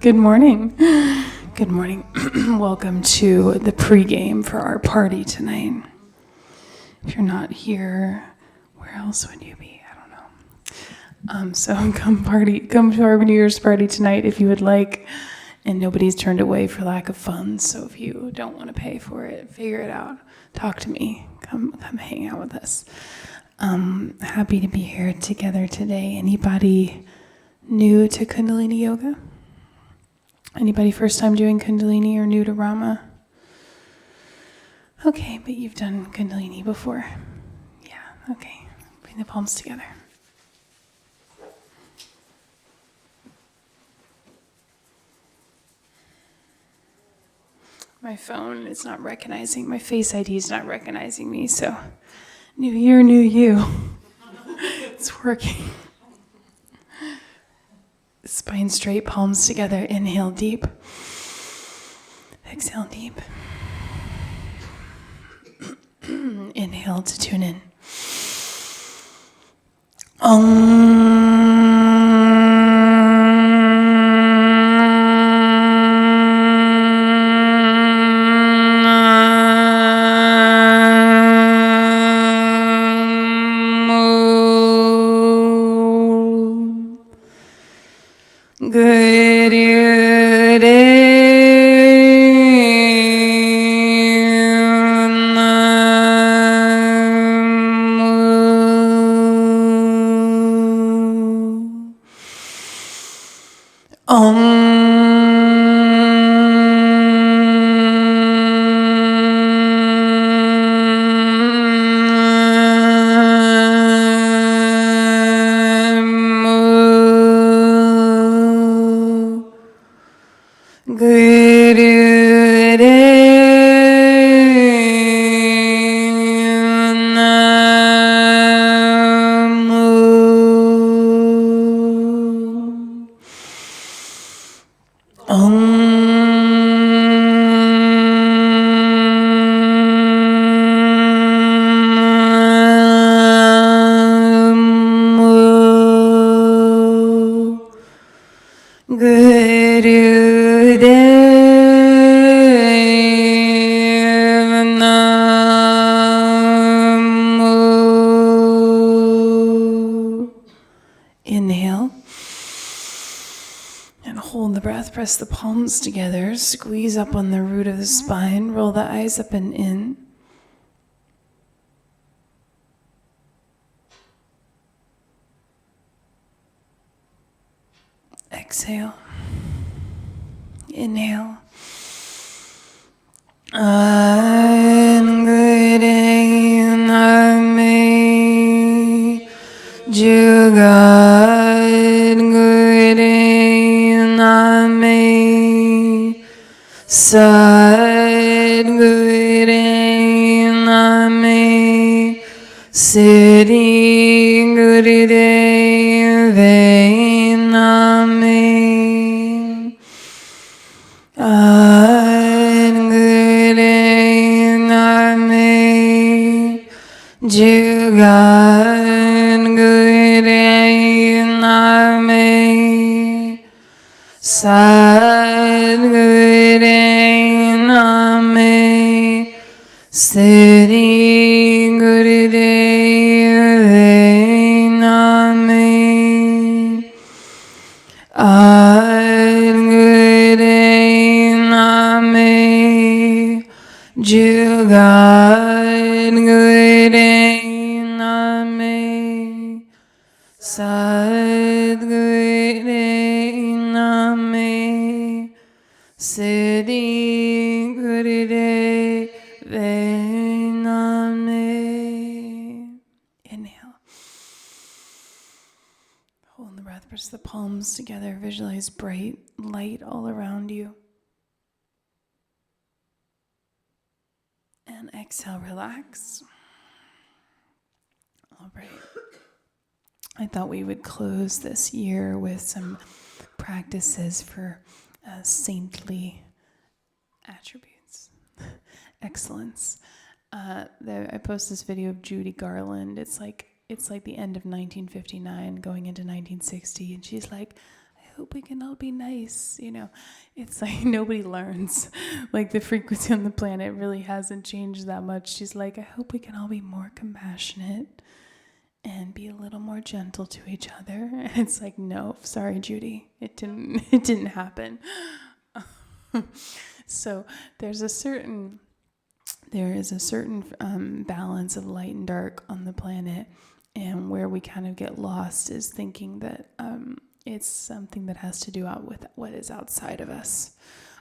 Good morning. Good morning. Welcome to the pregame for our party tonight. If you're not here, where else would you be? I don't know. So come to our New Year's party tonight if you would like. And nobody's turned away for lack of funds. So if you don't want to pay for it, figure it out. Talk to me. Come hang out with us. Happy to be here together today. Anybody new to Kundalini yoga? Anybody first time doing Kundalini or new to Rama? Okay, but you've done Kundalini before. Yeah, okay. Bring the palms together. My phone is not recognizing, my Face ID is not recognizing me, so new year, new you. It's working. Spine straight, palms together. Inhale deep. Exhale deep. Inhale to tune in. Inhale. And hold the breath. Press the palms together. Squeeze up on the root of the spine. Roll the eyes up and in. Exhale. Inhale. Sitting Gurudev Name Gurudev Name Jugan Gurudev Name Sad Gurudev Name Sitting Gurudev Jugan Gurudev Name Sad Gurudev Name Siddhi Gurudev Name. Inhale. Hold the breath. Press the palms together. Visualize bright light all around you. And exhale, relax. All right. I thought we would close this year with some practices for saintly attributes, excellence. I posted this video of Judy Garland. It's like the end of 1959 going into 1960, and she's like, hope we can all be nice. It's like nobody learns. Like the frequency on the planet really hasn't changed that much. She's like, I hope we can all be more compassionate and be a little more gentle to each other. And it's like, no, sorry, Judy, it didn't happen. So there is a certain balance of light and dark on the planet, and where we kind of get lost is thinking that it's something that has to do with what is outside of us,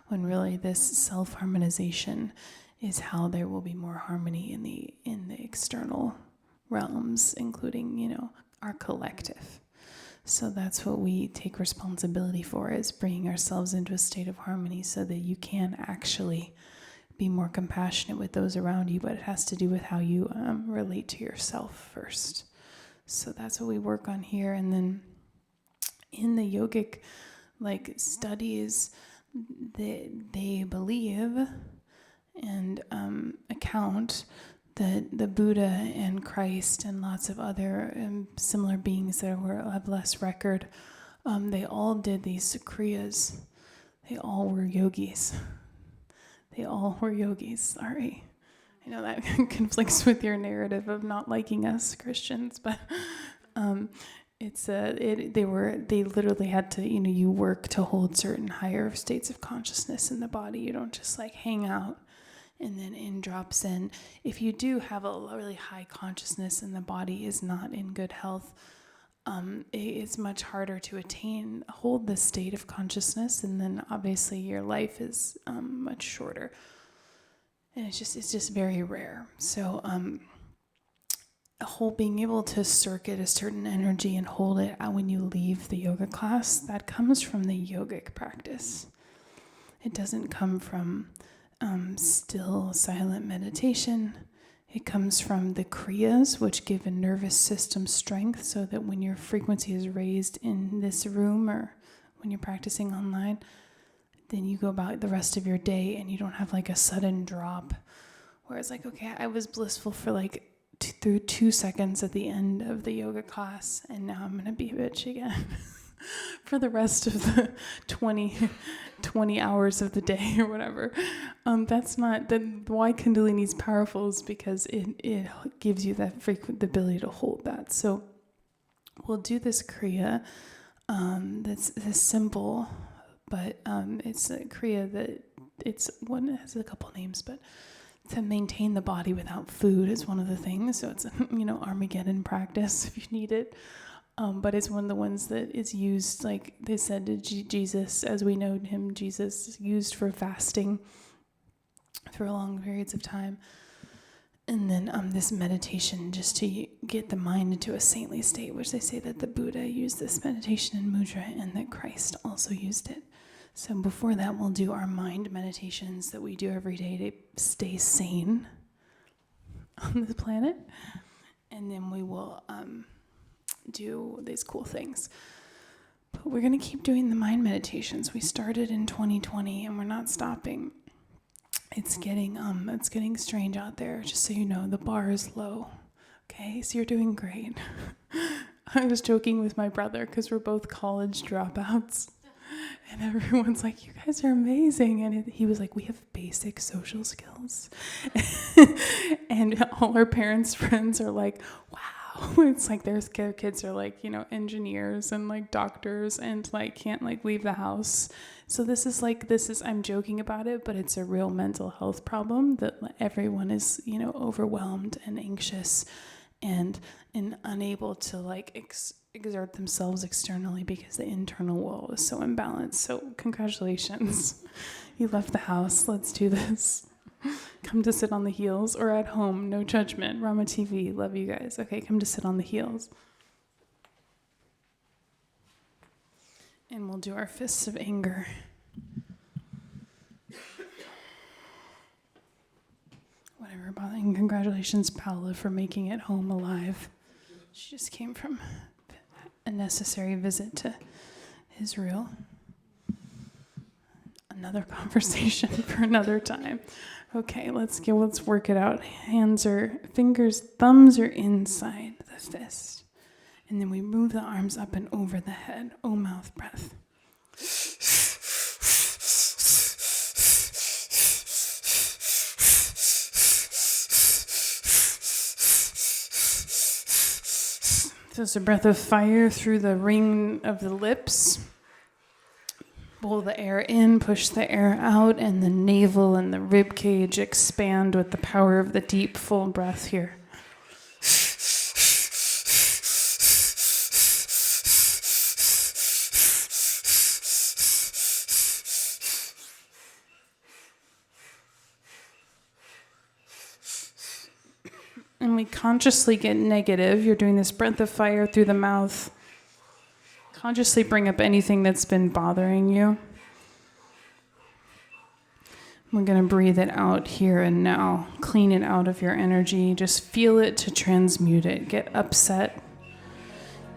when really this self-harmonization is how there will be more harmony in the external realms, including, our collective. So that's what we take responsibility for, is bringing ourselves into a state of harmony so that you can actually be more compassionate with those around you, but it has to do with how you relate to yourself first. So that's what we work on here. And then in the yogic studies, they believe and account that the Buddha and Christ and lots of other similar beings that have less record, they all did these kriyas. They all were yogis. Sorry. I know that conflicts with your narrative of not liking us Christians, but they literally had to, you work to hold certain higher states of consciousness in the body. You don't just hang out and then in drops in. If you do have a really high consciousness and the body is not in good health, it's much harder to hold this state of consciousness, and then obviously your life is much shorter. And it's just very rare. So being able to circuit a certain energy and hold it when you leave the yoga class, that comes from the yogic practice. It doesn't come from still, silent meditation. It comes from the kriyas, which give a nervous system strength, so that when your frequency is raised in this room or when you're practicing online, then you go about the rest of your day and you don't have a sudden drop where it's okay, I was blissful for through 2 seconds at the end of the yoga class, and now I'm going to be a bitch again for the rest of the 20 hours of the day or whatever. That's not why Kundalini is powerful, is because it gives you the ability to hold that. So we'll do this kriya that's simple, but it's a kriya that it has a couple names, but to maintain the body without food is one of the things. So it's Armageddon practice if you need it. But it's one of the ones that is used, like they said to Jesus, as we know him, Jesus used for fasting for long periods of time. And then this meditation just to get the mind into a saintly state, which they say that the Buddha used this meditation in mudra and that Christ also used it. So before that, we'll do our mind meditations that we do every day to stay sane on this planet. And then we will do these cool things. But we're going to keep doing the mind meditations. We started in 2020 and we're not stopping. It's getting strange out there, just so you know. The bar is low. Okay, so you're doing great. I was joking with my brother because we're both college dropouts. And everyone's like, you guys are amazing. And he was like, we have basic social skills. And all our parents' friends are like, wow. It's like their kids are engineers and doctors and can't leave the house. So this is I'm joking about it, but it's a real mental health problem that everyone is, overwhelmed and anxious and unable to exert themselves externally because the internal world is so imbalanced. So congratulations. You left the house. Let's do this. Come to sit on the heels or at home. No judgment. Rama TV. Love you guys. Okay, come to sit on the heels. And we'll do our fists of anger. Whatever about it. And congratulations, Paula, for making it home alive. She just came from a necessary visit to Israel. Another conversation for another time. Okay, let's work it out. Thumbs are inside the fist. And then we move the arms up and over the head. Oh, mouth breath. So it's a breath of fire through the ring of the lips. Pull the air in, push the air out, and the navel and the rib cage expand with the power of the deep, full breath here. And we consciously get negative. You're doing this breath of fire through the mouth. Consciously bring up anything that's been bothering you. We're going to breathe it out here and now. Clean it out of your energy. Just feel it to transmute it. Get upset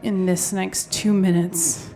in this next 2 minutes.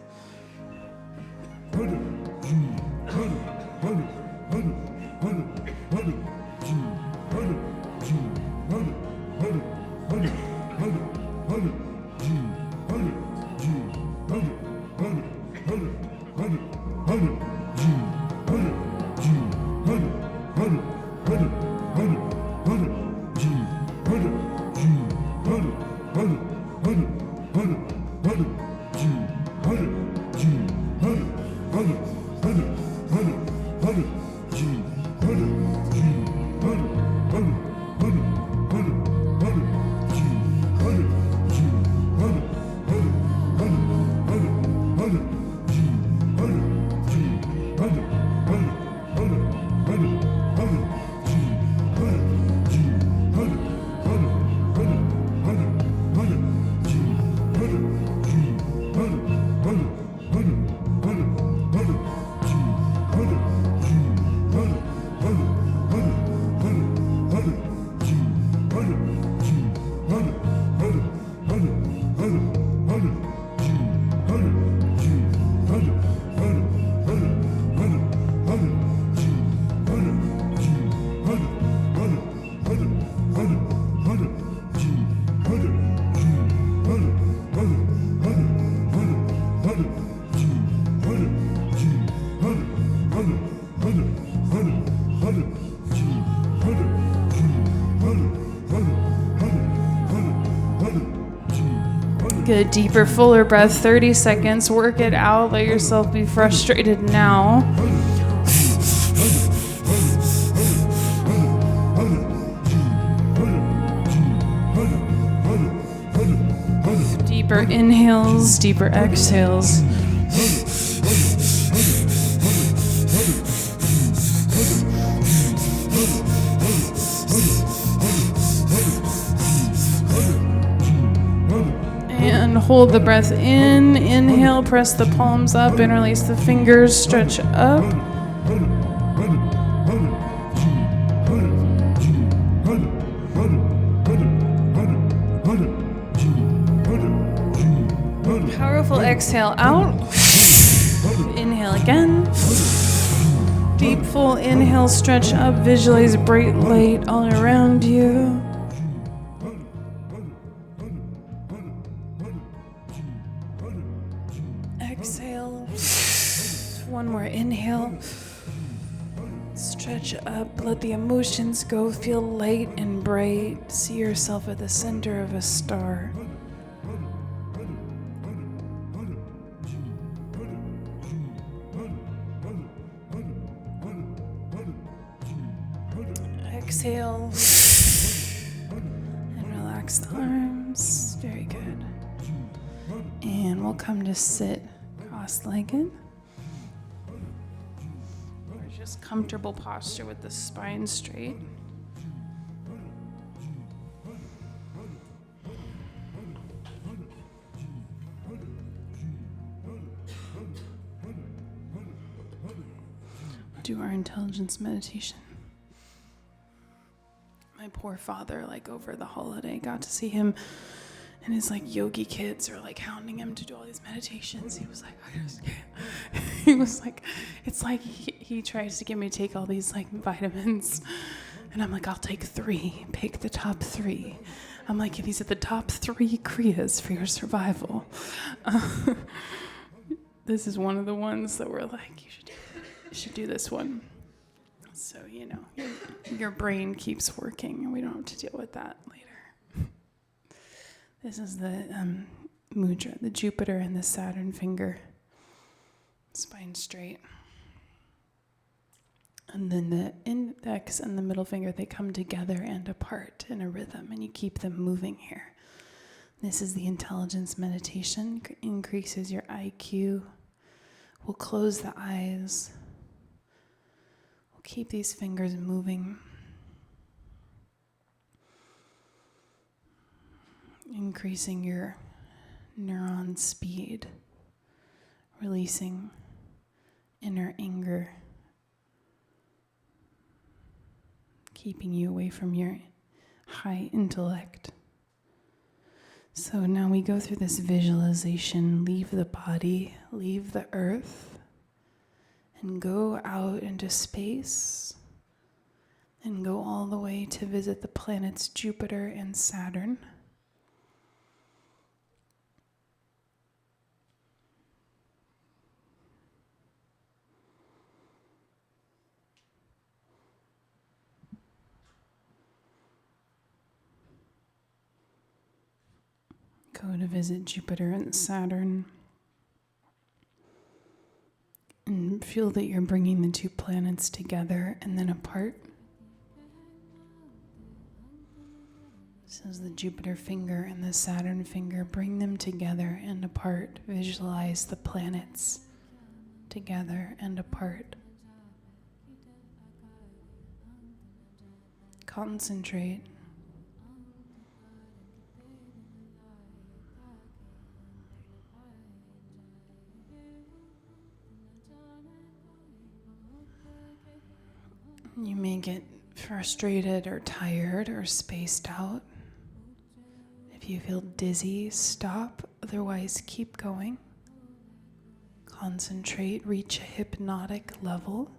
Get a deeper, fuller breath, 30 seconds. Work it out. Let yourself be frustrated now. Deeper inhales, deeper exhales. And hold the breath in. Inhale, press the palms up, interlace the fingers, stretch up. Powerful exhale out. Inhale again. Deep, full inhale, stretch up, visualize bright light all around you. Exhale. One more inhale. Stretch up, let the emotions go, feel light and bright. See yourself at the center of a star. Exhale and relax the arms. Very good. And we'll come to sit cross-legged. Or just comfortable posture with the spine straight. Do our intelligence meditation. My poor father, over the holiday, got to see him, and his yogi kids are hounding him to do all these meditations. He was like, I just can't. He was like, it's like he tries to get me to take all these vitamins, and I'm like, I'll take 3. Pick the top 3. I'm like, these are the top 3 kriyas for your survival. This is one of the ones that we're like, you should do this one. So, your brain keeps working and we don't have to deal with that later. This is the mudra, the Jupiter and the Saturn finger, spine straight. And then the index and the middle finger, they come together and apart in a rhythm, and you keep them moving here. This is the intelligence meditation, increases your IQ. We'll close the eyes. We'll keep these fingers moving. Increasing your neuron speed, releasing inner anger, keeping you away from your high intellect. So now we go through this visualization, leave the body, leave the earth, and go out into space, and go all the way to visit the planets Jupiter and Saturn. Go to visit Jupiter and Saturn and feel that you're bringing the two planets together and then apart. This is the Jupiter finger and the Saturn finger. Bring them together and apart. Visualize the planets together and apart. Concentrate. You may get frustrated or tired or spaced out. If you feel dizzy, stop. Otherwise, keep going. Concentrate, reach a hypnotic level,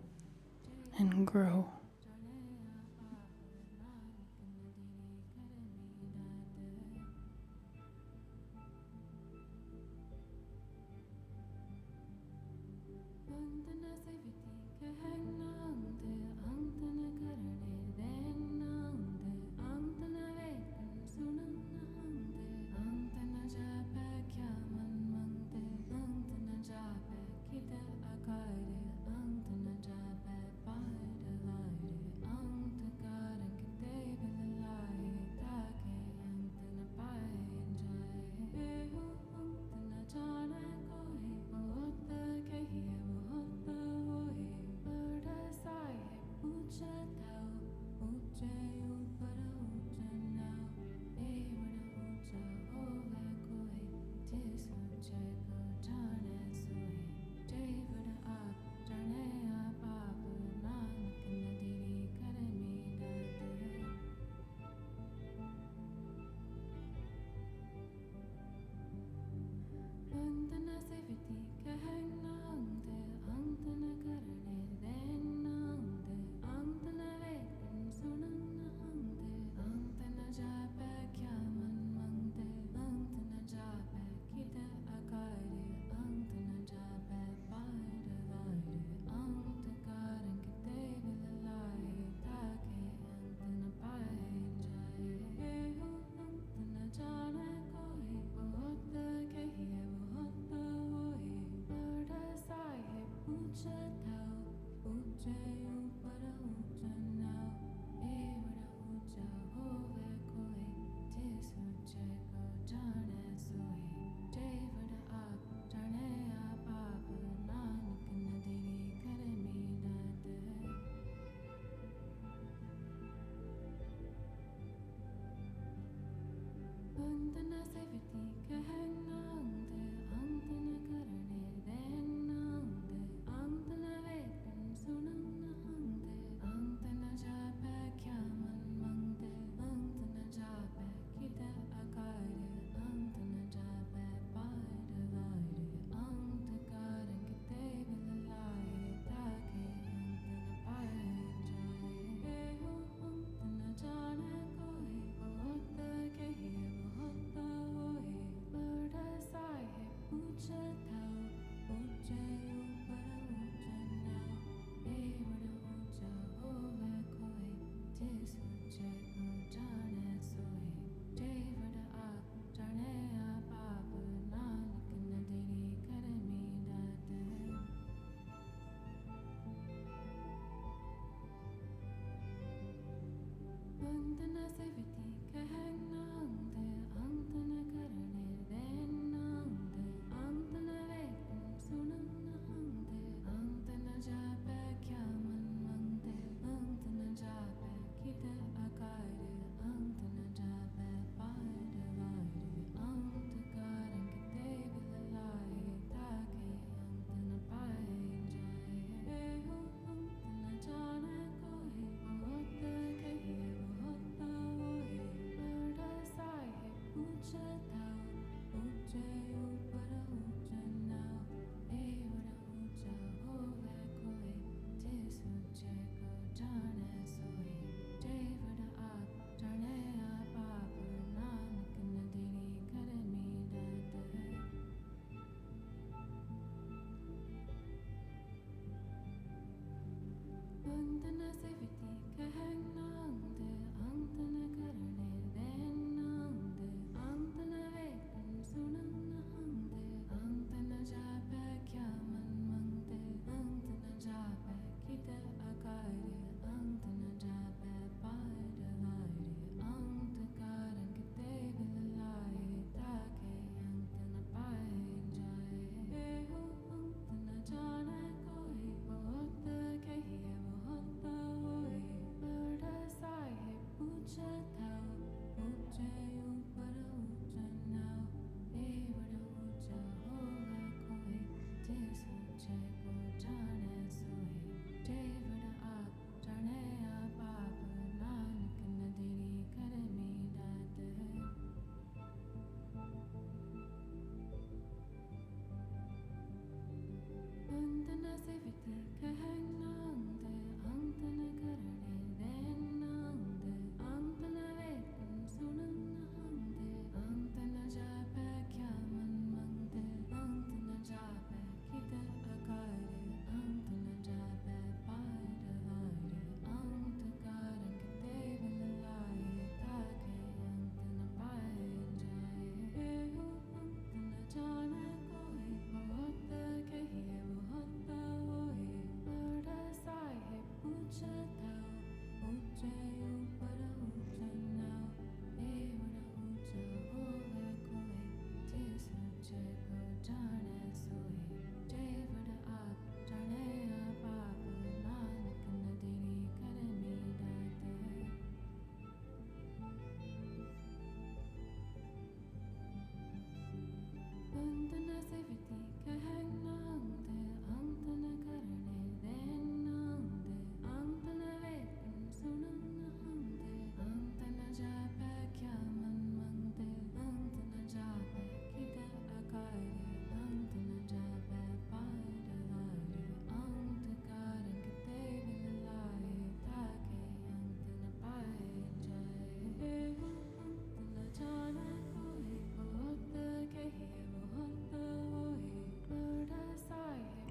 and grow.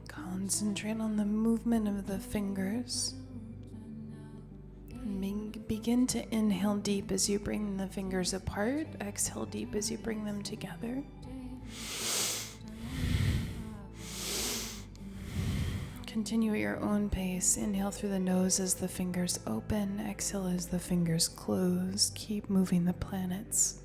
Concentrate on the movement of the fingers. And begin to inhale deep as you bring the fingers apart. Exhale deep as you bring them together. Continue at your own pace. Inhale through the nose as the fingers open. Exhale as the fingers close. Keep moving the planets.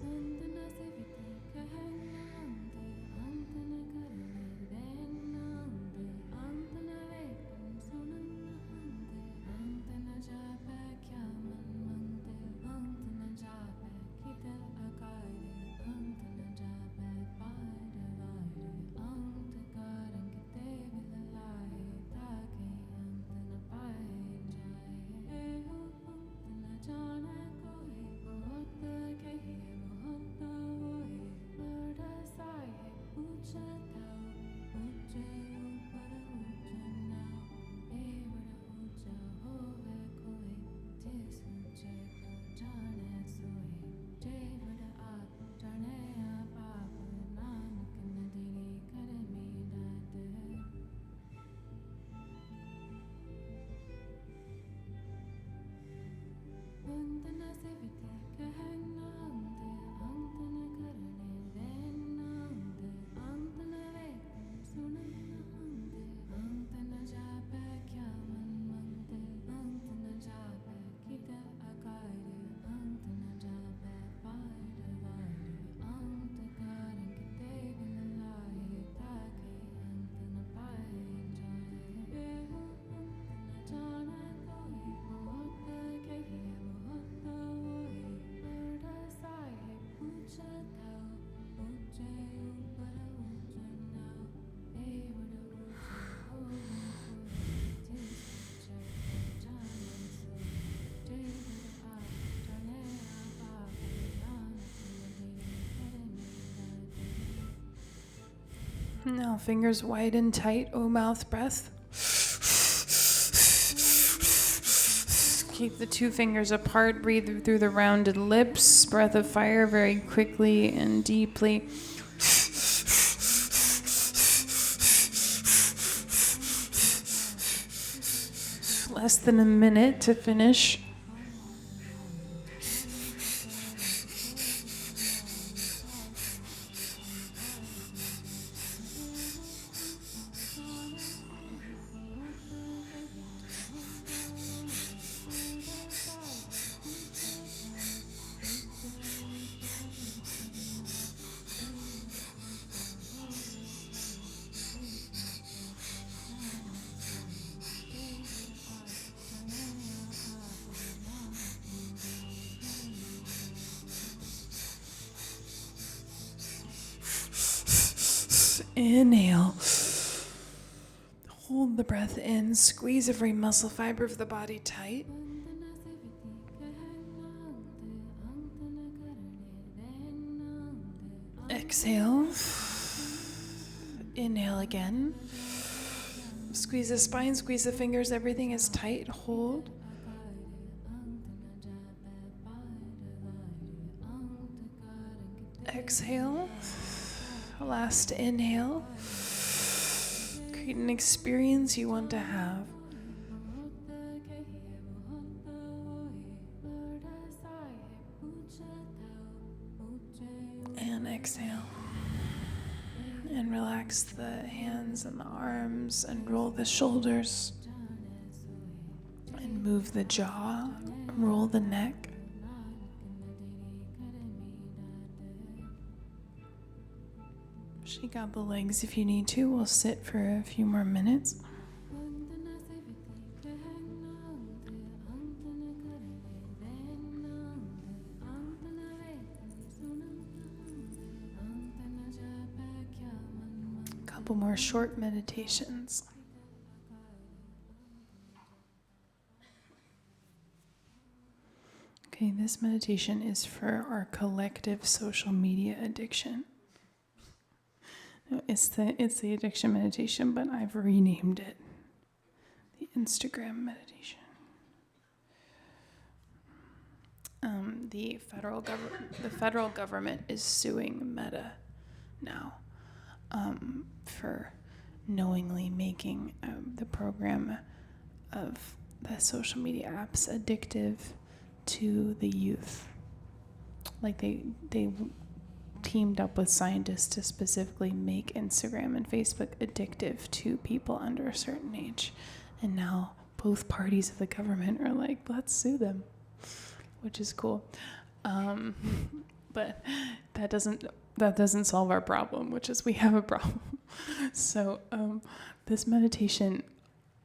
Now fingers wide and tight, O mouth breath. Keep the two fingers apart, breathe through the rounded lips, breath of fire very quickly and deeply. Less than a minute to finish. Inhale. Hold the breath in. Squeeze every muscle fiber of the body tight. Exhale. Inhale again. Squeeze the spine, squeeze the fingers, everything is tight. Hold. Exhale. Last inhale. Create an experience you want to have. And exhale. And relax the hands and the arms and roll the shoulders. And move the jaw, roll the neck. Shake out the legs if you need to. We'll sit for a few more minutes. Couple more short meditations. Okay, this meditation is for our collective social media addiction. No, it's the addiction meditation, but I've renamed it the Instagram meditation. The federal government is suing Meta now for knowingly making the program of the social media apps addictive to the youth. Like they teamed up with scientists to specifically make Instagram and Facebook addictive to people under a certain age. And now both parties of the government are like, let's sue them, which is cool. But that doesn't solve our problem, which is we have a problem. So this meditation,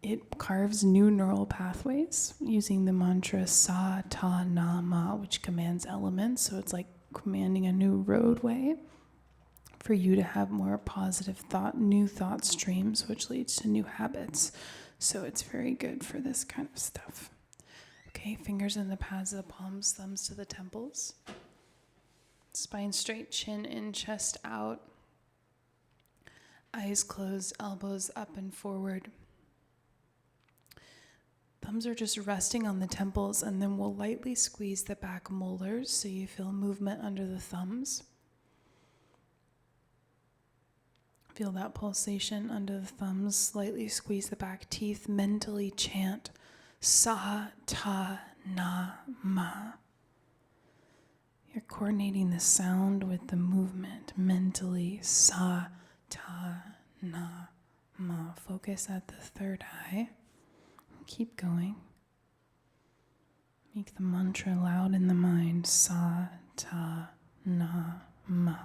it carves new neural pathways using the mantra Sa Ta Na Ma, which commands elements. So it's like commanding a new roadway for you to have more positive new thought streams, which leads to new habits. So it's very good for this kind of stuff. Okay, fingers in the pads of the palms, thumbs to the temples. Spine straight, chin in, chest out. Eyes closed, elbows up and forward. Thumbs are just resting on the temples, and then we'll lightly squeeze the back molars so you feel movement under the thumbs. Feel that pulsation under the thumbs. Slightly squeeze the back teeth. Mentally chant Sa Ta Na Ma. You're coordinating the sound with the movement. Mentally Sa Ta Na Ma. Focus at the third eye. Keep going. Make the mantra loud in the mind. Sa Ta Na Ma.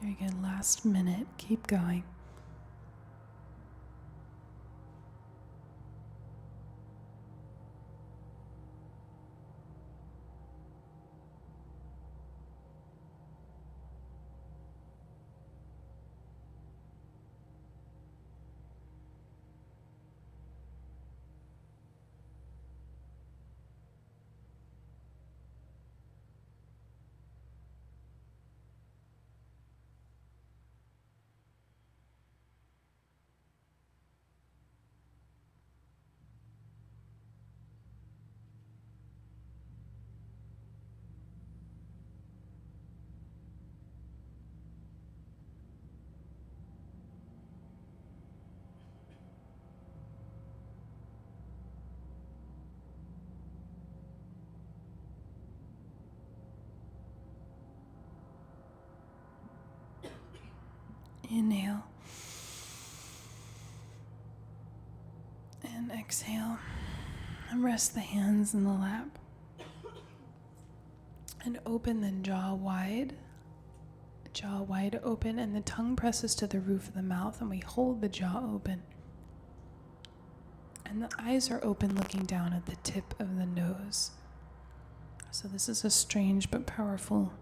Very good. Last minute. Keep going. Inhale. And exhale. And rest the hands in the lap. And open the jaw wide open, and the tongue presses to the roof of the mouth, and we hold the jaw open. And the eyes are open, looking down at the tip of the nose. So this is a strange but powerful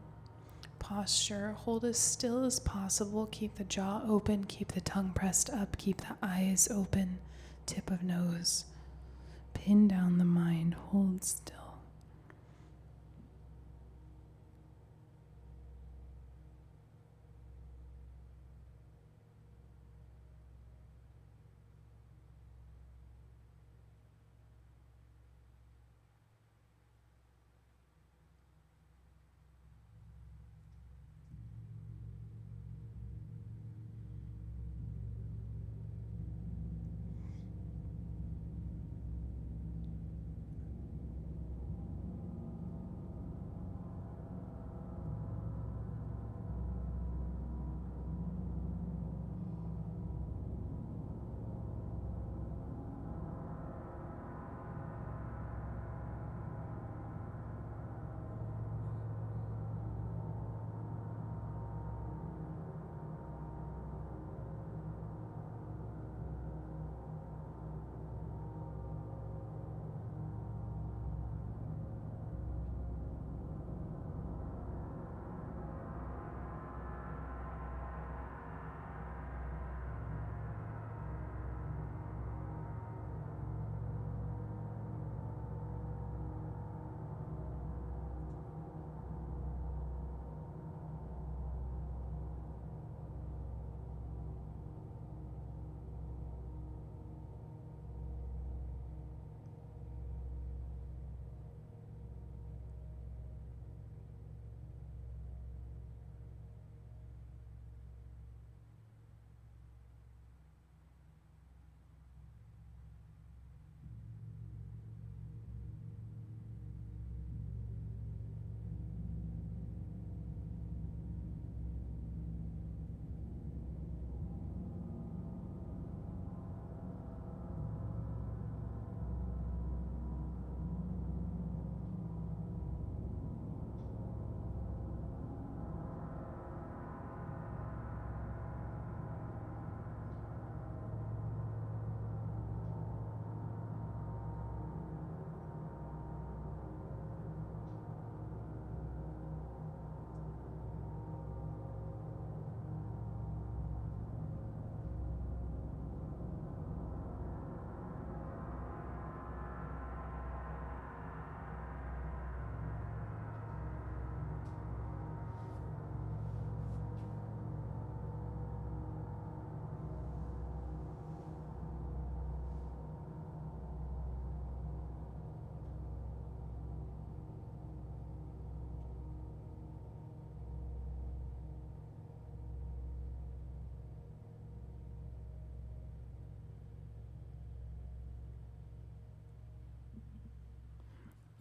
posture. Hold as still as possible. Keep the jaw open, keep the tongue pressed up, keep the eyes open, tip of nose. Pin down the mind, hold still.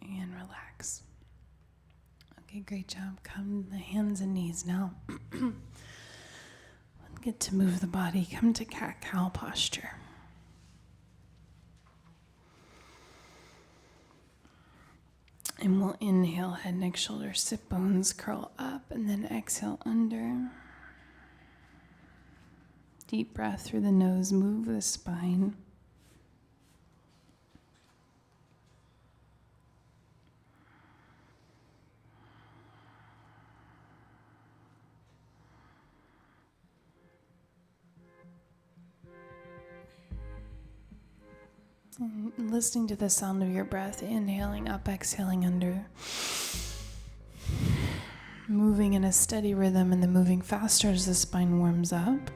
And relax. Okay, great job. Come to the hands and knees now. Get to move the body. Come to cat-cow posture. And we'll inhale, head, neck, shoulders, sit bones, curl up, and then exhale under. Deep breath through the nose, move the spine. And listening to the sound of your breath, inhaling up, exhaling under. Moving in a steady rhythm and then moving faster as the spine warms up.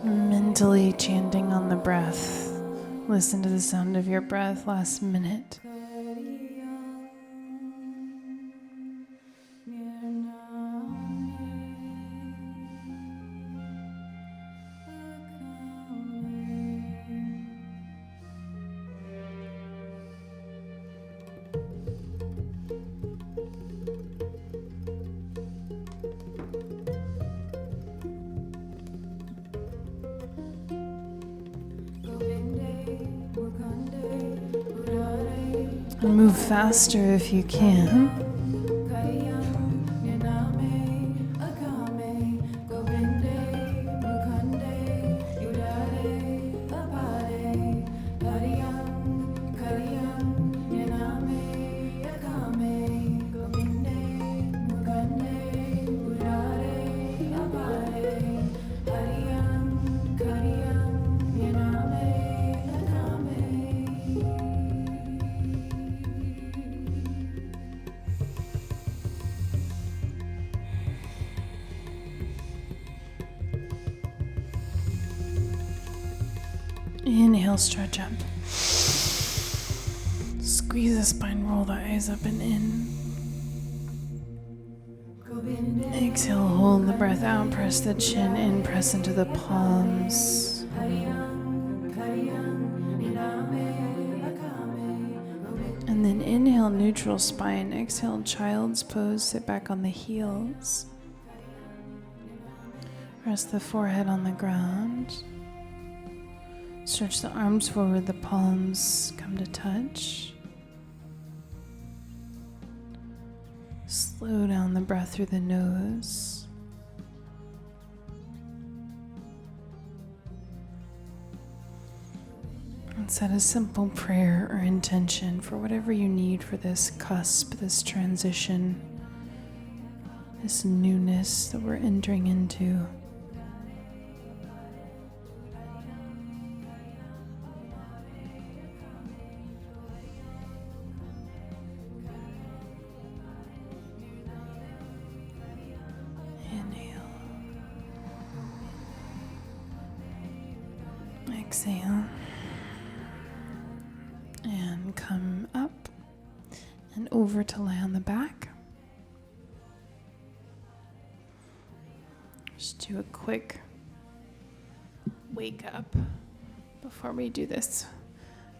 Mentally chanting on the breath. Listen to the sound of your breath last minute. And move faster if you can. Inhale, stretch up. Squeeze the spine, roll the eyes up and in. Exhale, hold the breath out, press the chin in, press into the palms. And then inhale, neutral spine. Exhale, child's pose, sit back on the heels. Rest the forehead on the ground. Stretch the arms forward, the palms come to touch. Slow down the breath through the nose. And set a simple prayer or intention for whatever you need for this cusp, this transition, this newness that we're entering into. Exhale and come up and over to lie on the back. Just do a quick wake up before we do this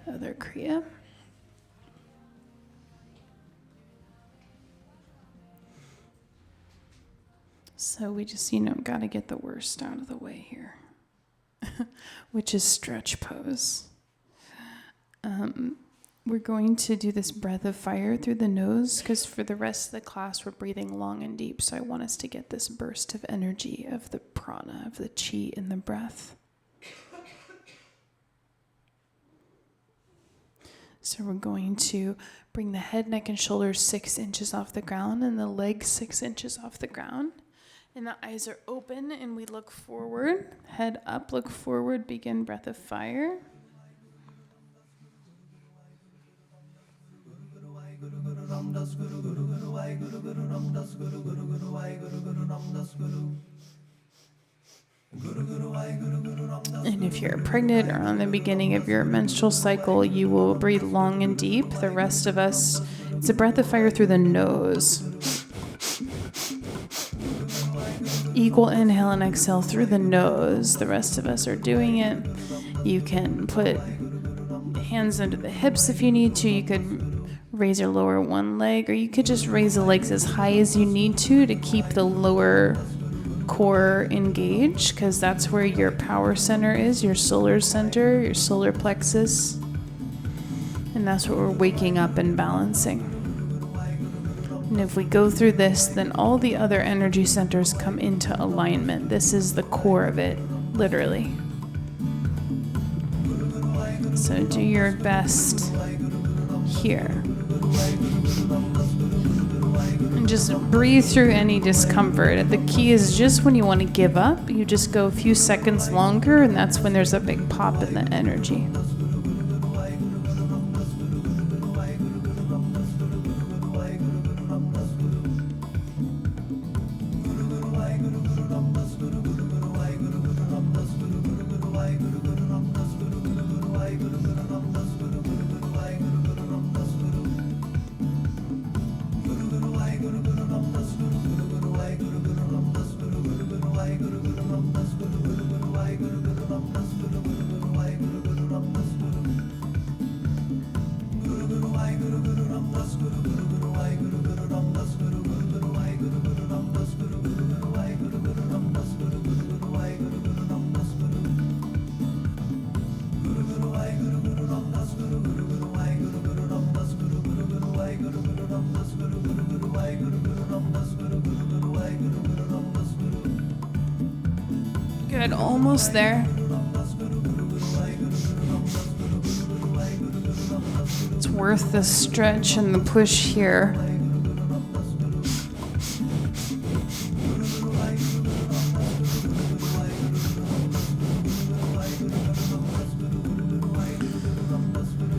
other Kriya. So we just, got to get the worst out of the way here. Which is stretch pose. We're going to do this breath of fire through the nose because for the rest of the class we're breathing long and deep, so I want us to get this burst of energy of the prana, of the chi in the breath. So we're going to bring the head, neck, and shoulders 6 inches off the ground and the legs 6 inches off the ground. And the eyes are open and we look forward. Head up, look forward, begin breath of fire. And if you're pregnant or on the beginning of your menstrual cycle, you will breathe long and deep. The rest of us, it's a breath of fire through the nose. Equal inhale and exhale through the nose. The rest of us are doing it. You can put hands under the hips if you need to. You could raise or lower one leg, or you could just raise the legs as high as you need to keep the lower core engaged, because that's where your power center is, your solar center, your solar plexus. And that's what we're waking up and balancing. And if we go through this, then all the other energy centers come into alignment. This is the core of it, literally. So do your best here. And just breathe through any discomfort. The key is just when you want to give up, you just go a few seconds longer, and that's when there's a big pop in the energy. Good, almost there. It's worth the stretch and the push here.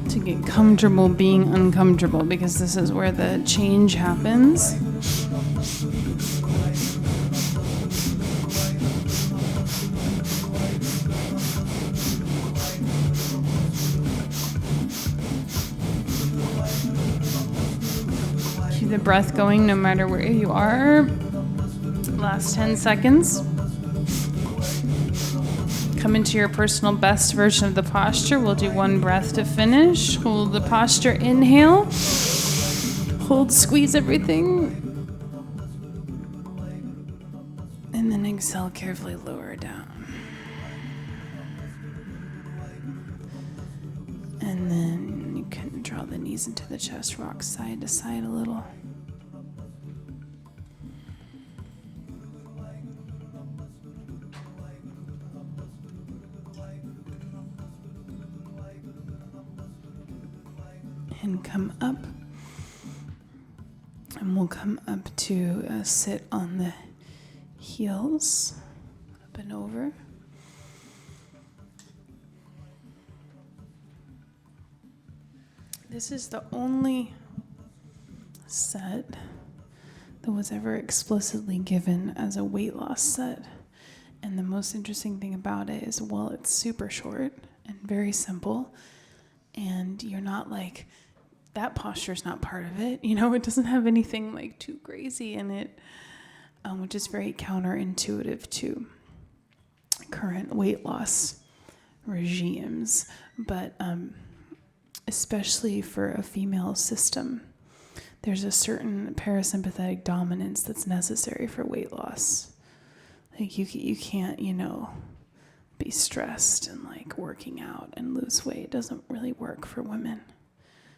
To get comfortable being uncomfortable, because this is where the change happens. The breath going no matter where you are. Last 10 seconds. Come into your personal best version of the posture. We'll do one breath to finish. Hold the posture, inhale. Hold, squeeze everything. And then exhale, carefully lower down. And then you can draw the knees into the chest, rock side to side a little. And come up, and we'll come up to sit on the heels, up and over. This is the only set that was ever explicitly given as a weight loss set. And the most interesting thing about it is, well, it's super short and very simple, and you're not like, that posture is not part of it. You know, it doesn't have anything like too crazy in it, which is very counterintuitive to current weight loss regimes. But especially for a female system, there's a certain parasympathetic dominance that's necessary for weight loss. Like you can't, be stressed and like working out and lose weight. It doesn't really work for women.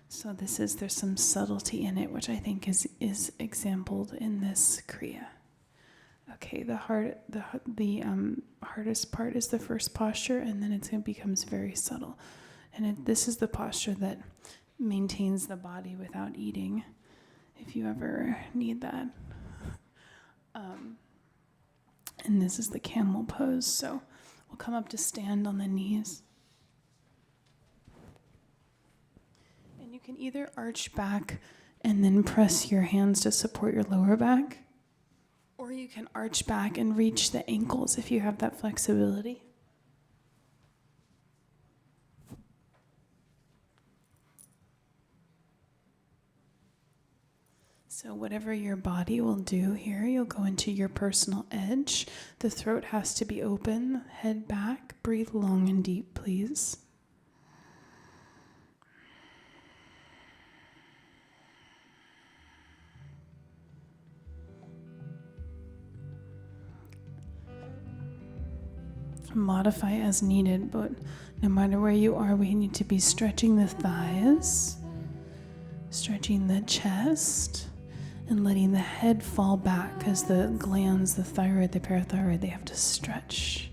So there's some subtlety in it, which I think is exampled in this Kriya. Okay, the hardest part is the first posture, and then it becomes very subtle. And this is the posture that maintains the body without eating, if you ever need that. And this is the camel pose. So we'll come up to stand on the knees. And you can either arch back and then press your hands to support your lower back, or you can arch back and reach the ankles if you have that flexibility. So whatever your body will do here, you'll go into your personal edge. The throat has to be open, head back. Breathe long and deep, please. modify as needed, but no matter where you are, we need to be stretching the thighs, stretching the chest, and letting the head fall back because the glands, the thyroid, the parathyroid, they have to stretch.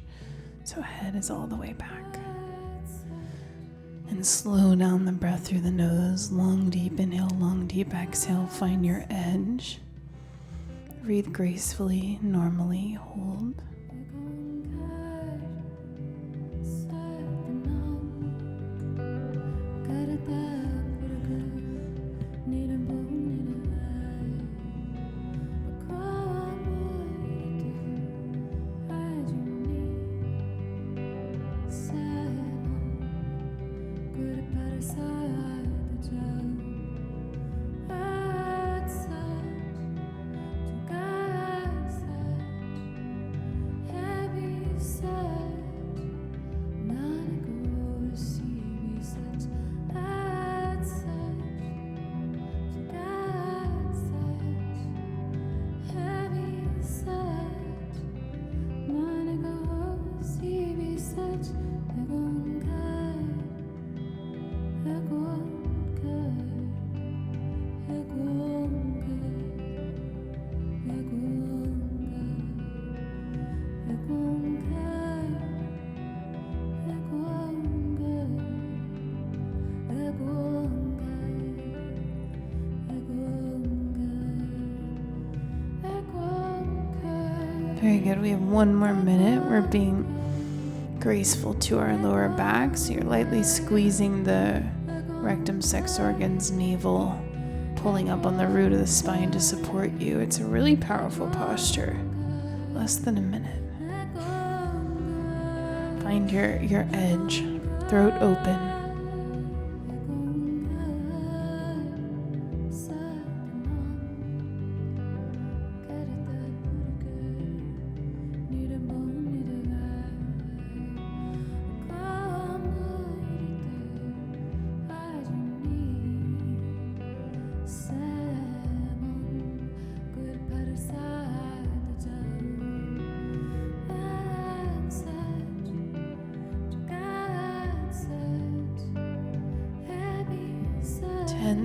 So head is all the way back. And slow down the breath through the nose. Long, deep inhale, long, deep exhale. Find your edge. Breathe gracefully, normally. Hold. Very good. We have one more minute. We're being graceful to our lower back. So you're lightly squeezing the rectum, sex organs, navel, pulling up on the root of the spine to support you. It's a really powerful posture. Less than a minute. Find your edge. Throat open.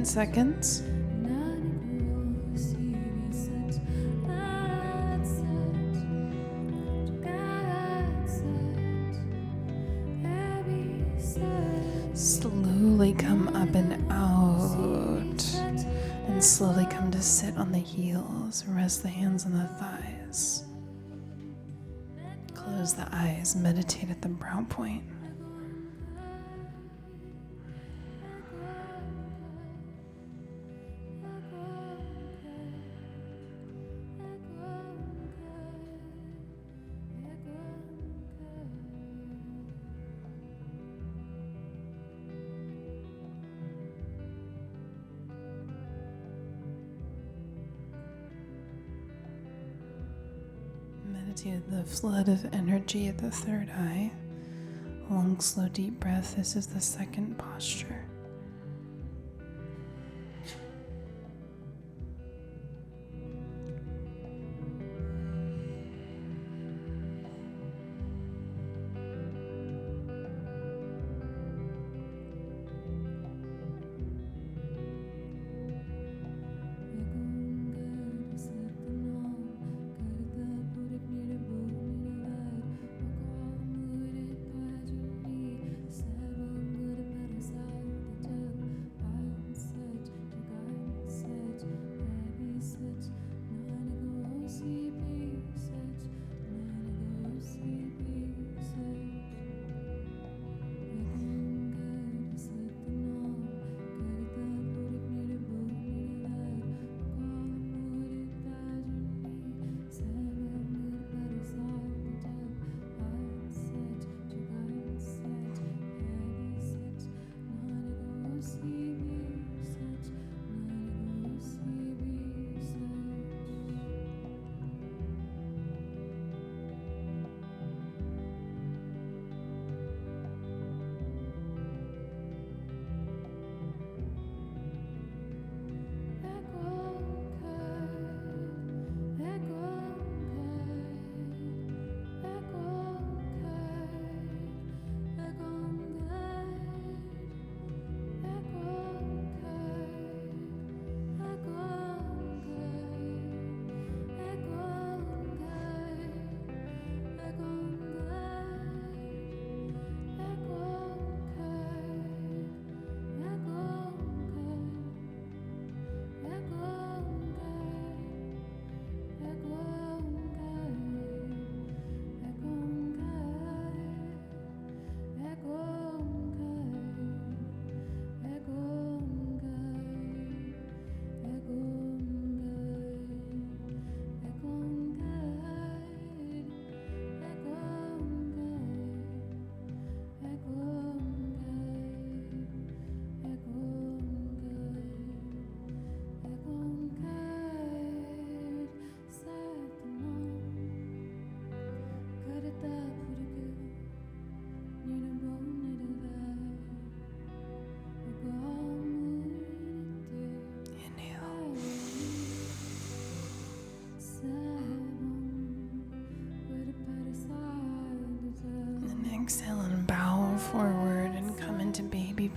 Seconds. Slowly come up and out, and slowly come to sit on the heels. Rest the hands on the thighs. Close the eyes. Meditate at the brow point. The flood of energy at the third eye. Long, slow, deep breath. This is the second posture.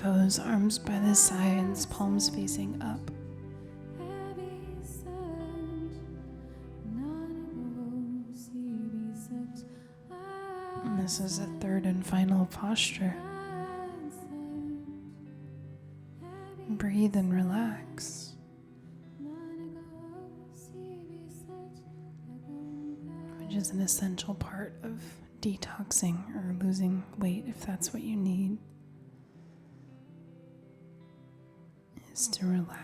those arms by the sides, palms facing up. And this is the third and final posture. Breathe and relax. Which is an essential part of detoxing or losing weight, if that's what you need, is to relax.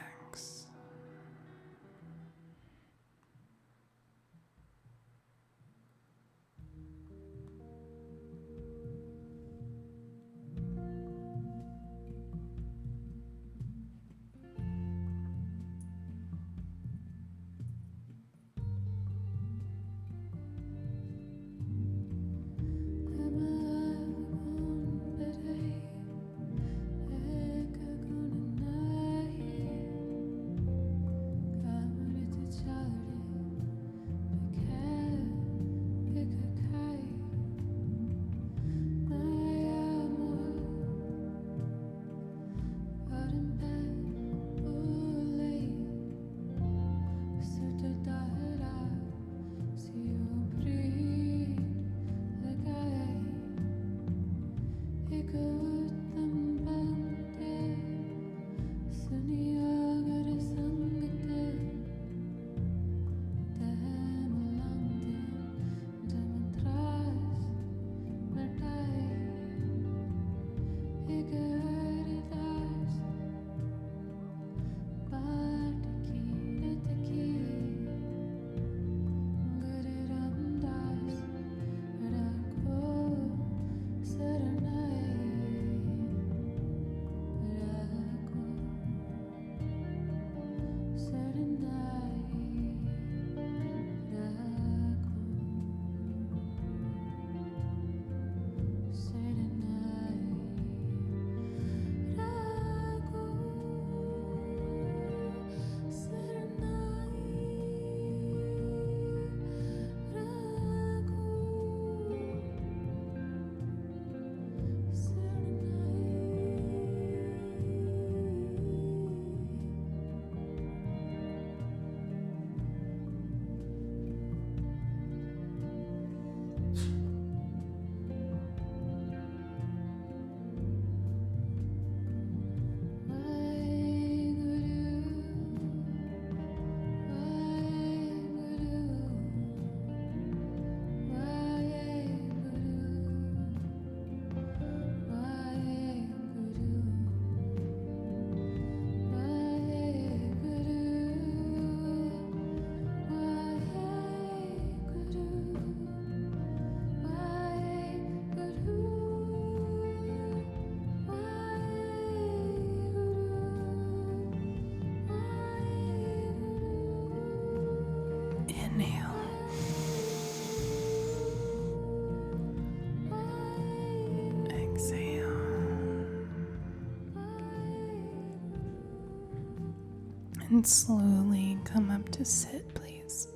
And slowly come up to sit, please.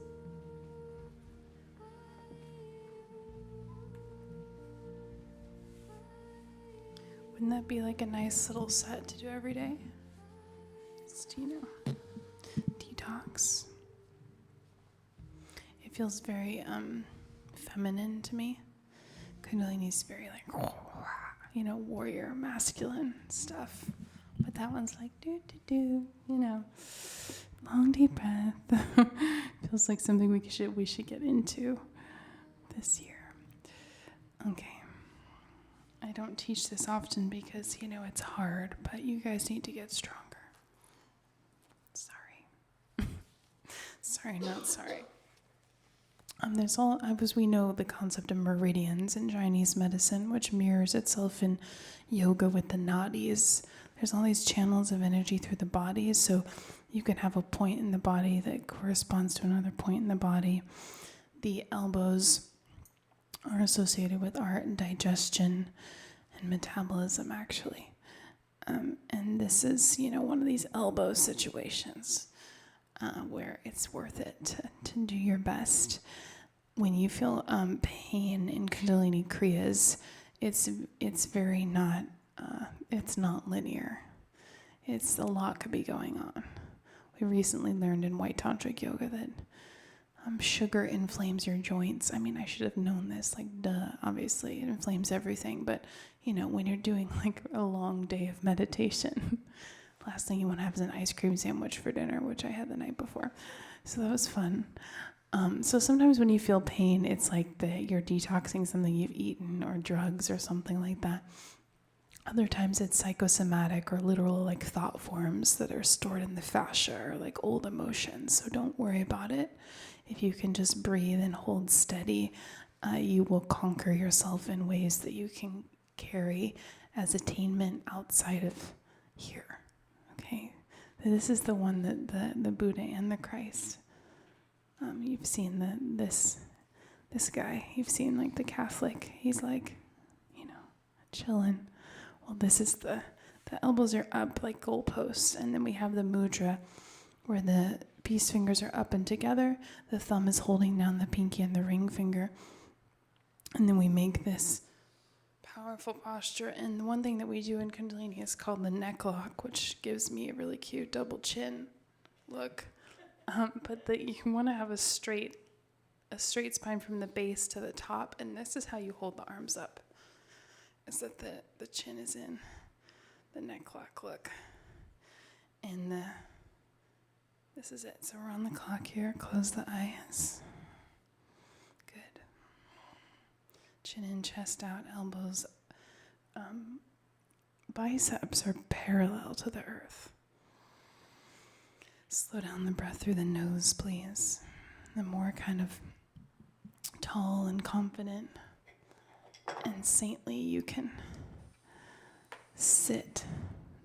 Wouldn't that be like a nice little set to do every day? Just, detox. It feels very feminine to me. Kundalini is very like, warrior, masculine stuff. But that one's like, long deep breath. Feels like something we should get into this year. Okay. I don't teach this often because, it's hard, but you guys need to get stronger. Sorry. Sorry, not sorry. We know the concept of meridians in Chinese medicine, which mirrors itself in yoga with the nadis. There's all these channels of energy through the body, so you can have a point in the body that corresponds to another point in the body. The elbows are associated with our digestion and metabolism, actually. And this is, one of these elbow situations where it's worth it to do your best. When you feel pain in Kundalini Kriyas, it's very not it's not linear. It's a lot could be going on. We recently learned in White Tantric Yoga that sugar inflames your joints. I mean, I should have known this, like, duh, obviously, it inflames everything. But, when you're doing like a long day of meditation, last thing you want to have is an ice cream sandwich for dinner, which I had the night before. So that was fun. So sometimes when you feel pain, it's like that you're detoxing something you've eaten or drugs or something like that. Other times it's psychosomatic or literal like thought forms that are stored in the fascia or like old emotions. So don't worry about it. If you can just breathe and hold steady, you will conquer yourself in ways that you can carry as attainment outside of here. Okay, this is the one that the Buddha and the Christ. You've seen this guy. You've seen like the Catholic. He's like, chilling. Well, this is the elbows are up like goalposts, and then we have the mudra where the peace fingers are up and together. The thumb is holding down the pinky and the ring finger. And then we make this powerful posture. And the one thing that we do in Kundalini is called the neck lock, which gives me a really cute double chin look. But you want to have a straight spine from the base to the top. And this is how you hold the arms up. Is that the chin is in the neck lock look. And this is it. So we're on the clock here. Close the eyes. Good. Chin in, chest out, elbows. Biceps are parallel to the earth. Slow down the breath through the nose, please. The more kind of tall and confident and saintly you can sit,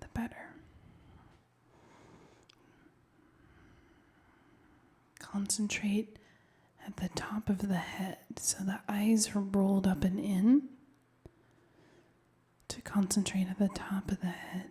the better. Concentrate at the top of the head, so the eyes are rolled up and in. To concentrate at the top of the head.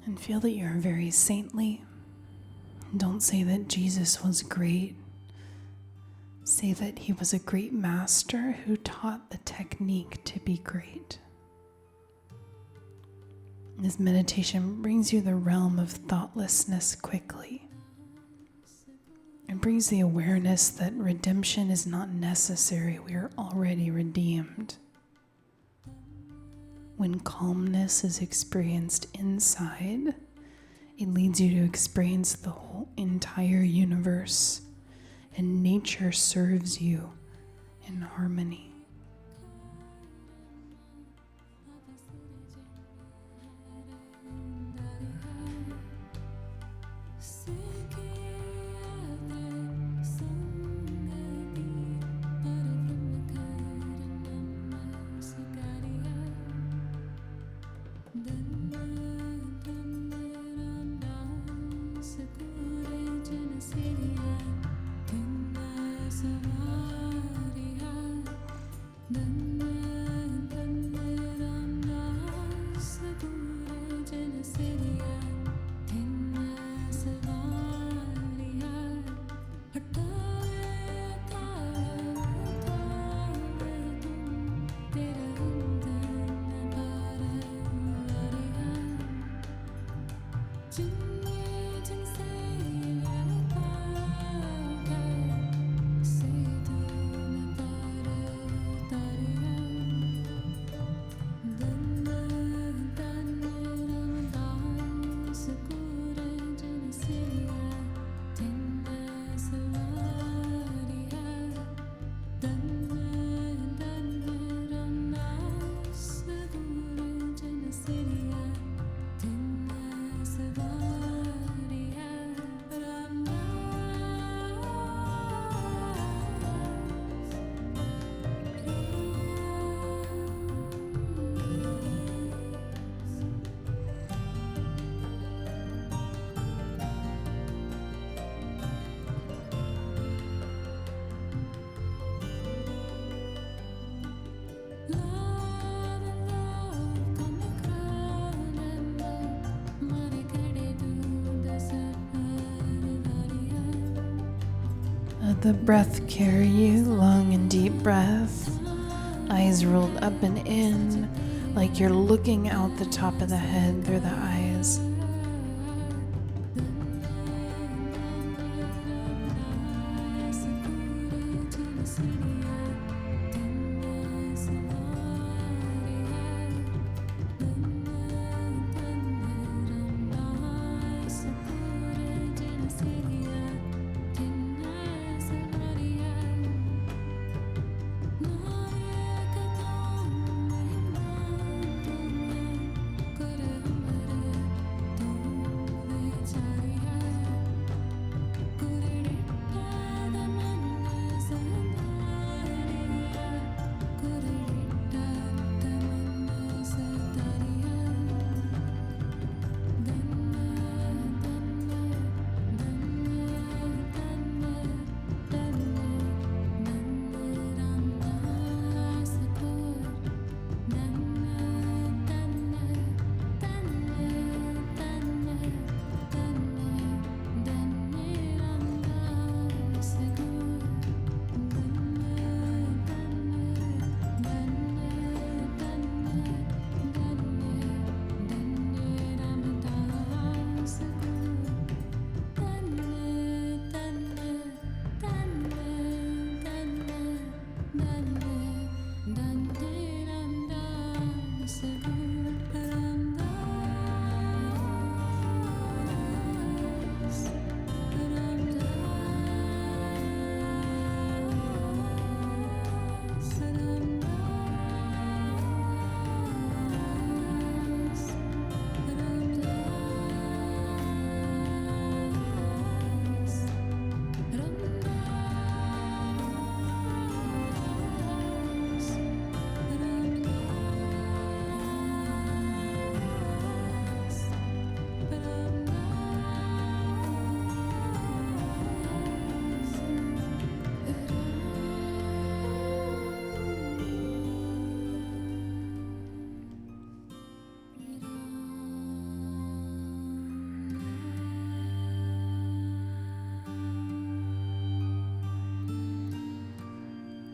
And feel that you're very saintly. Don't say that Jesus was great. Say that he was a great master who taught the technique to be great. This meditation brings you the realm of thoughtlessness quickly. It brings the awareness that redemption is not necessary. We are already redeemed. When calmness is experienced inside, it leads you to experience the whole entire universe, and nature serves you in harmony. the breath carry you, long and deep breath. Eyes rolled up and in, like you're looking out the top of the head through the eyes.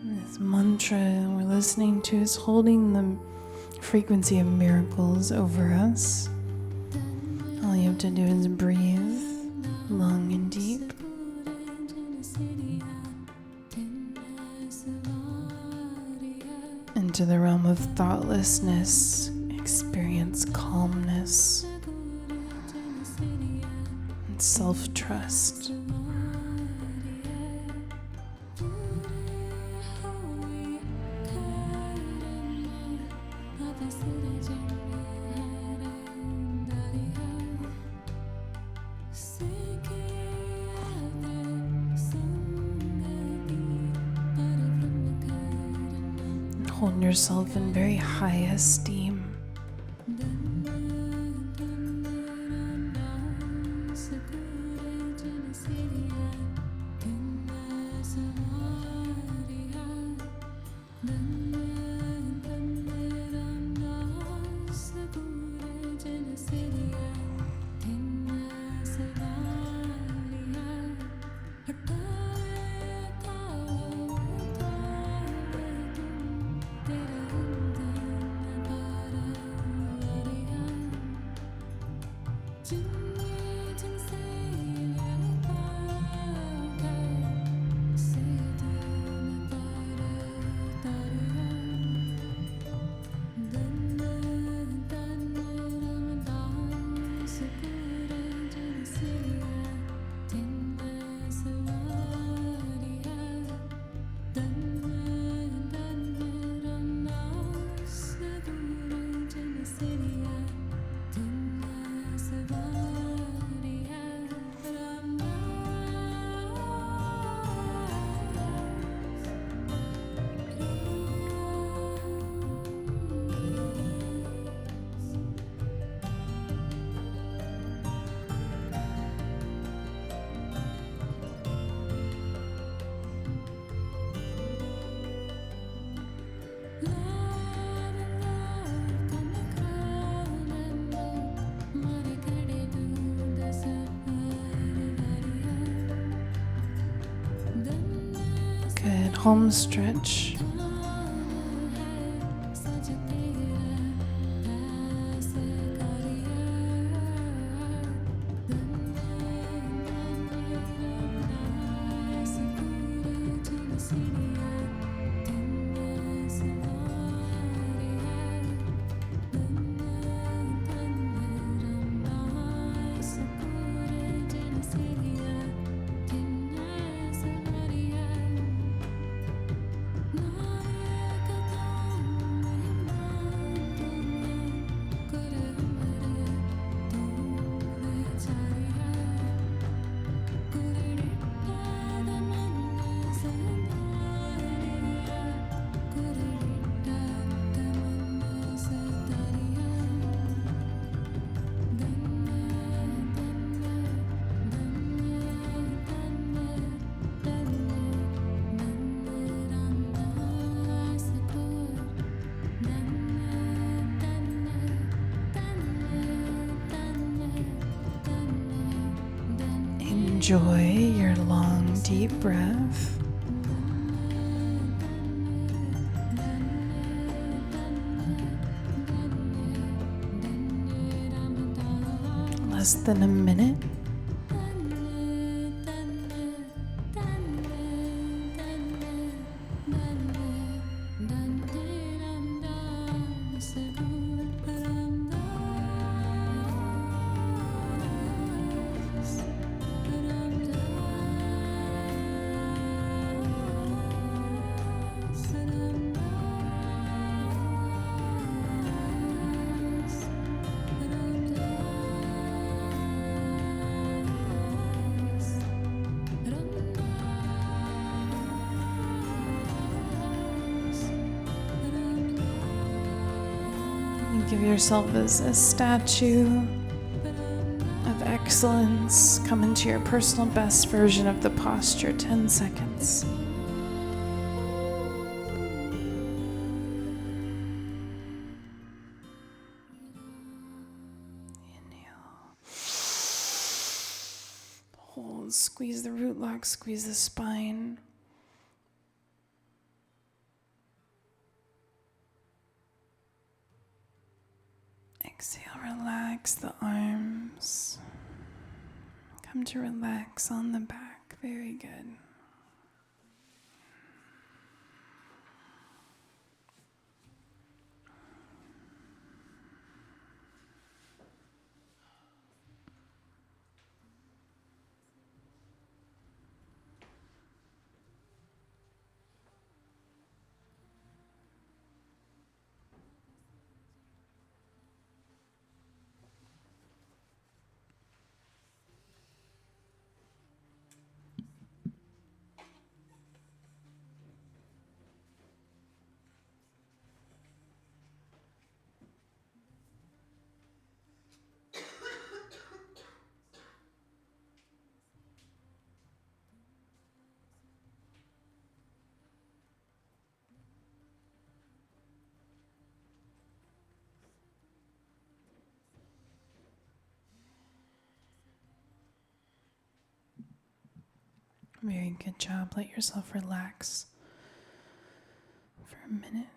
This mantra we're listening to is holding the frequency of miracles over us. All you have to do is breathe long and deep. Into the realm of thoughtlessness, experience calmness and self-trust. Hold yourself in very high esteem. home stretch. Enjoy your long, deep breath. Less than a minute. Give yourself as a statue of excellence. Come into your personal best version of the posture. 10 seconds. Inhale. Hold. Squeeze the root lock. Squeeze the spine. Exhale, relax the arms. Come to relax on the back. Very good. Very good job. Let yourself relax for a minute.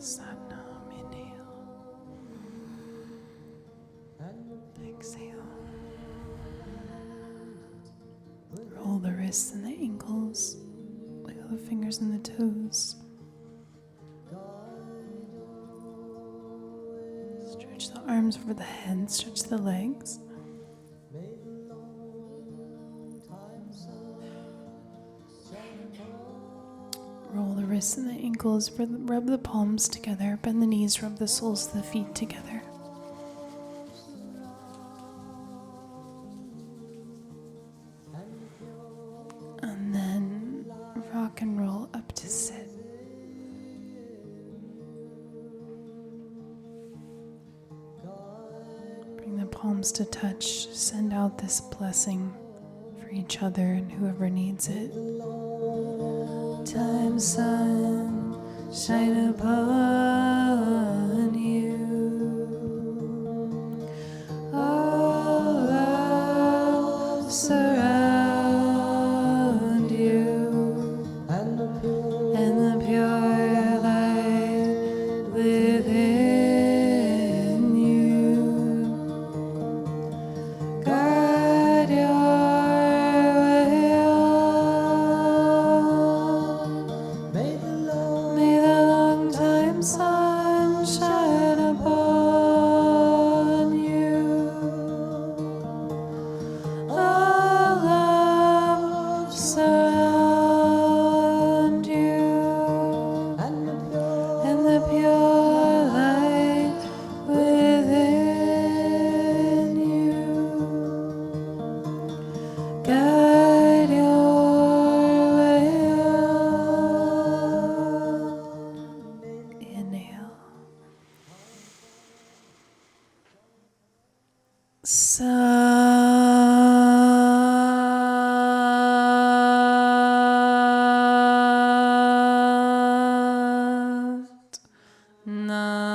Satnam. Inhale. Exhale. Roll the wrists and the ankles. Wiggle the fingers and the toes. Stretch the arms over the head. Stretch the legs. Roll the wrists and the ankles, rub the palms together, bend the knees, rub the soles of the feet together. And then rock and roll up to sit. Bring the palms to touch. Send out this blessing for each other and whoever needs it. Time sun, shine upon you. All love surround you, and the pure light within you. Guide your way on. May the long time sun shine upon you. All love surround you, and the pure light within you. Guide your way on. Inhale. Sat Nam.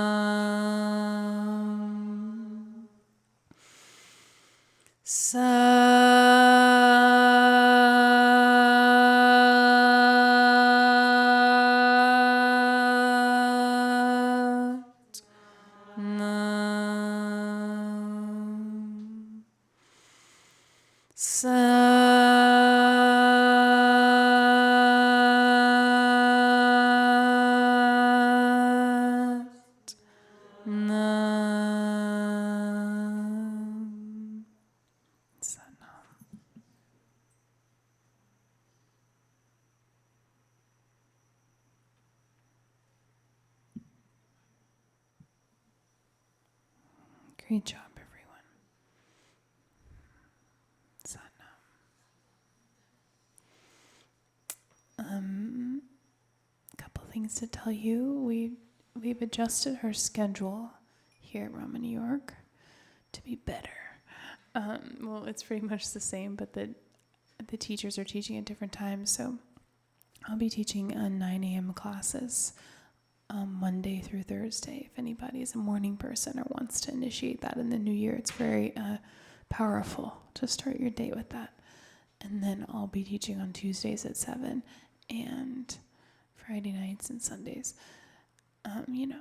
Sat Nam. Sat Nam. Satnam. Great job, everyone. Satnam. Couple things to tell you. We've adjusted our schedule here at Rama, New York, to be better. Well, it's pretty much the same, but the teachers are teaching at different times. So I'll be teaching 9 a.m. classes Monday through Thursday. If anybody is a morning person or wants to initiate that in the new year, it's very powerful to start your day with that. And then I'll be teaching on Tuesdays at 7 and Friday nights and Sundays, And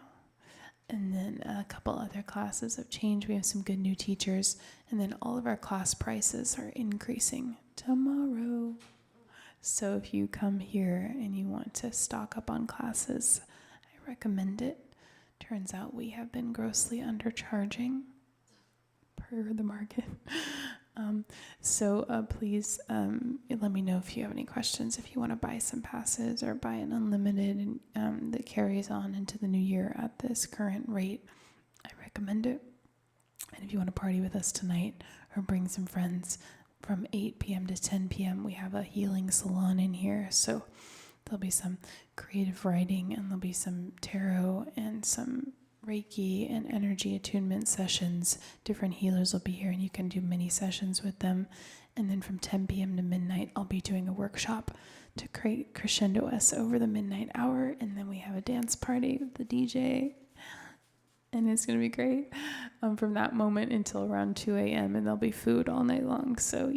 then a couple other classes have changed. We have some good new teachers. And then all of our class prices are increasing tomorrow. So if you come here and you want to stock up on classes, I recommend it. Turns out we have been grossly undercharging per the market. So please let me know if you have any questions. If you want to buy some passes or buy an unlimited that carries on into the new year at this current rate, I recommend it. And if you want to party with us tonight or bring some friends, from 8 p.m. to 10 p.m. we have a healing salon in here. So there'll be some creative writing and there'll be some tarot and some Reiki and energy attunement sessions. Different healers will be here and you can do mini sessions with them. And then from 10 p.m. to midnight, I'll be doing a workshop to crescendo us over the midnight hour. And then we have a dance party with the DJ. And it's going to be great from that moment until around 2 a.m. And there'll be food all night long. So,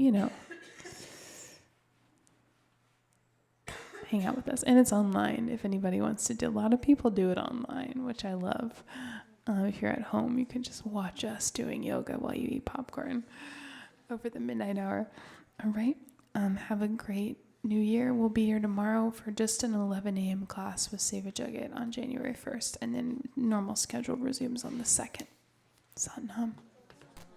hang out with us. And it's online if anybody wants to do. A lot of people do it online, which I love. If you're at home, you can just watch us doing yoga while you eat popcorn over the midnight hour. All right. Have a great New Year. We'll be here tomorrow for just an 11 a.m. class with Seva Jagat on January 1st. And then normal schedule resumes on the 2nd. Satnam.